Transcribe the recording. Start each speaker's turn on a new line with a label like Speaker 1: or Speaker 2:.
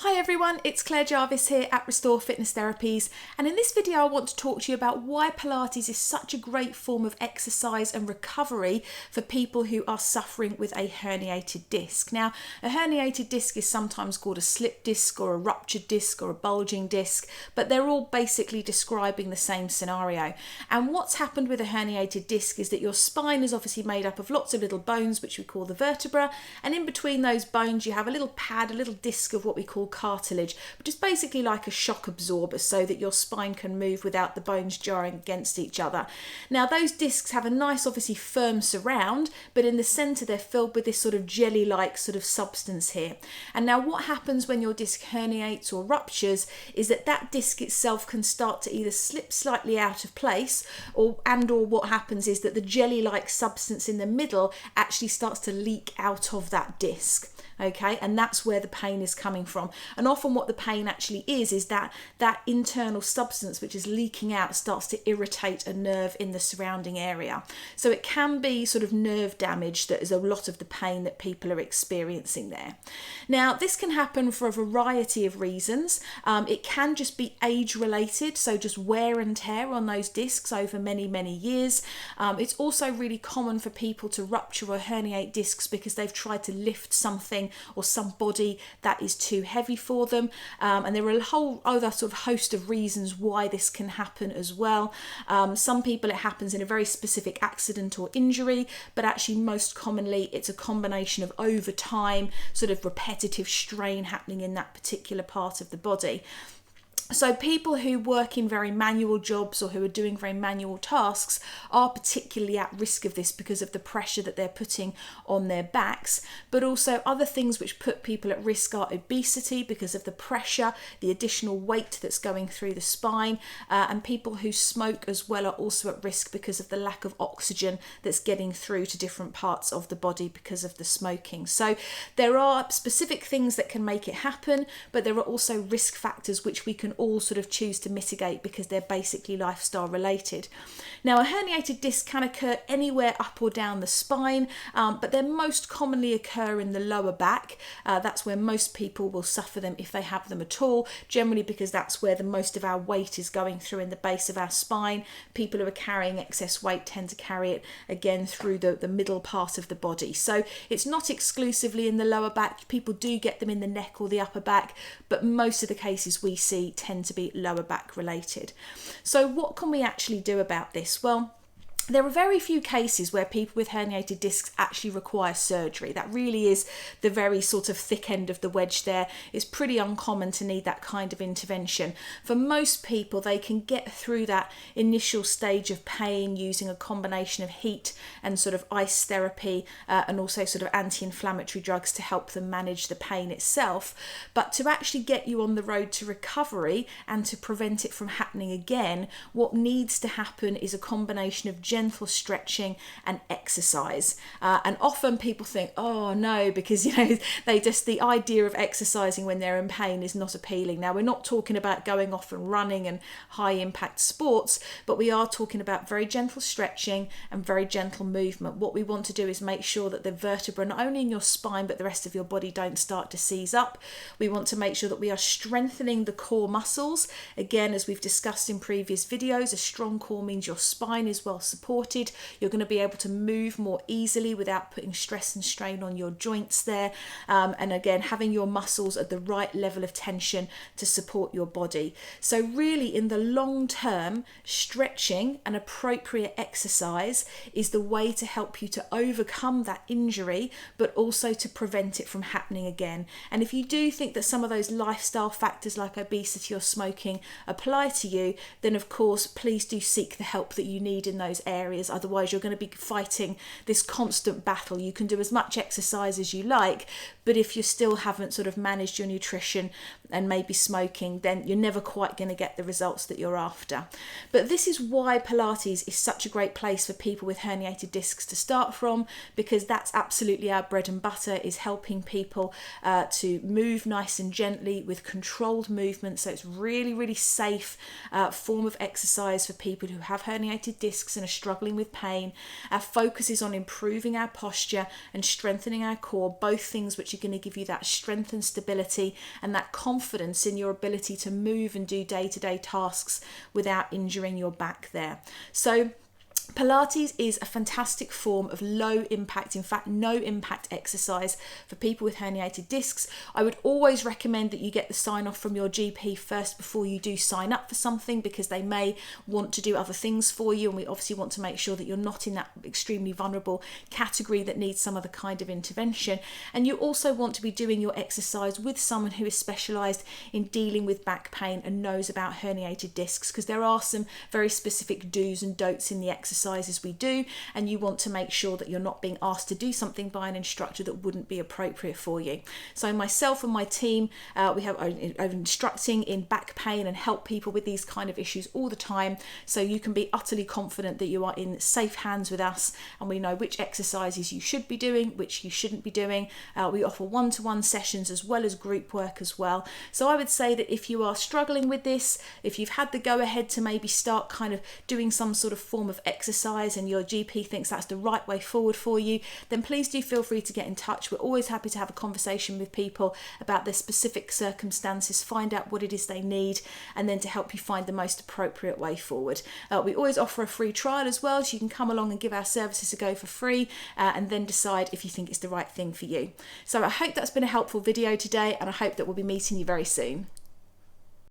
Speaker 1: Hi everyone, it's Claire Jarvis here at Restore Fitness Therapies, and in this video I want to talk to you about why Pilates is such a great form of exercise and recovery for people who are suffering with a herniated disc. Now, a herniated disc is sometimes called a slip disc or a ruptured disc or a bulging disc, but they're all basically describing the same scenario. And what's happened with a herniated disc is that your spine is obviously made up of lots of little bones, which we call the vertebra, and in between those bones you have a little pad, a little disc of what we call cartilage, which is basically like a shock absorber so that your spine can move without the bones jarring against each other. Now, those discs have a nice, obviously firm surround, but in the centre they're filled with this sort of jelly-like sort of substance here. And now what happens when your disc herniates or ruptures is that that disc itself can start to either slip slightly out of place or what happens is that the jelly-like substance in the middle actually starts to leak out of that disc. Okay, and that's where the pain is coming from. And often what the pain actually is that internal substance which is leaking out starts to irritate a nerve in the surrounding area. So it can be sort of nerve damage that is a lot of the pain that people are experiencing there. Now, this can happen for a variety of reasons. It can just be age related, so just wear and tear on those discs over many, many years. It's also really common for people to rupture or herniate discs because they've tried to lift something or some body that is too heavy for them, and there are a whole other sort of host of reasons why this can happen as well. Some people it happens in a very specific accident or injury, but actually most commonly it's a combination of over time sort of repetitive strain happening in that particular part of the body. So people who work in very manual jobs or who are doing very manual tasks are particularly at risk of this because of the pressure that they're putting on their backs. But also other things which put people at risk are obesity because of the pressure, the additional weight that's going through the spine, and people who smoke as well are also at risk because of the lack of oxygen that's getting through to different parts of the body because of the smoking. So there are specific things that can make it happen, but there are also risk factors which we can all sort of choose to mitigate because they're basically lifestyle related. Now, a herniated disc can occur anywhere up or down the spine, but they most commonly occur in the lower back. That's where most people will suffer them if they have them at all, generally because that's where the most of our weight is going through in the base of our spine. People who are carrying excess weight tend to carry it again through the middle part of the body. So it's not exclusively in the lower back. People do get them in the neck or the upper back, but most of the cases we see tend to be lower back related. So what can we actually do about this? Well, there are very few cases where people with herniated discs actually require surgery. That really is the very sort of thick end of the wedge there. It's pretty uncommon to need that kind of intervention. For most people, they can get through that initial stage of pain using a combination of heat and sort of ice therapy and also sort of anti-inflammatory drugs to help them manage the pain itself. But to actually get you on the road to recovery and to prevent it from happening again, what needs to happen is a combination of gentle stretching and exercise. And often people think, oh no, because the idea of exercising when they're in pain is not appealing. Now, we're not talking about going off and running and high impact sports, but we are talking about very gentle stretching and very gentle movement. What we want to do is make sure that the vertebra, not only in your spine, but the rest of your body don't start to seize up. We want to make sure that we are strengthening the core muscles. Again, as we've discussed in previous videos, a strong core means your spine is well supported. You're going to be able to move more easily without putting stress and strain on your joints there. And again, having your muscles at the right level of tension to support your body. So really, in the long term, stretching and appropriate exercise is the way to help you to overcome that injury, but also to prevent it from happening again. And if you do think that some of those lifestyle factors like obesity or smoking apply to you, then of course, please do seek the help that you need in those areas. Otherwise, you're going to be fighting this constant battle. You can do as much exercise as you like, but if you still haven't sort of managed your nutrition and maybe smoking, then you're never quite going to get the results that you're after. But this is why Pilates is such a great place for people with herniated discs to start from, because that's absolutely our bread and butter, is helping people to move nice and gently with controlled movement. So it's really, really safe form of exercise for people who have herniated discs and are struggling with pain. Our focus is on improving our posture and strengthening our core, both things which are going to give you that strength and stability and that confidence in your ability to move and do day-to-day tasks without injuring your back there. So Pilates is a fantastic form of low impact, in fact no impact exercise for people with herniated discs. I would always recommend that you get the sign off from your GP first before you do sign up for something, because they may want to do other things for you, and we obviously want to make sure that you're not in that extremely vulnerable category that needs some other kind of intervention. And you also want to be doing your exercise with someone who is specialised in dealing with back pain and knows about herniated discs, because there are some very specific do's and don'ts in the exercises we do, and you want to make sure that you're not being asked to do something by an instructor that wouldn't be appropriate for you. So myself and my team, we are instructing in back pain and help people with these kind of issues all the time, so you can be utterly confident that you are in safe hands with us, and we know which exercises you should be doing, which you shouldn't be doing. We offer one-to-one sessions as well as group work as well. So I would say that if you are struggling with this, if you've had the go ahead to maybe start kind of doing some sort of form of exercise and your GP thinks that's the right way forward for you, then please do feel free to get in touch. We're always happy to have a conversation with people about their specific circumstances, find out what it is they need, and then to help you find the most appropriate way forward. We always offer a free trial as well, so you can come along and give our services a go for free, and then decide if you think it's the right thing for you. So I hope that's been a helpful video today, and I hope that we'll be meeting you very soon.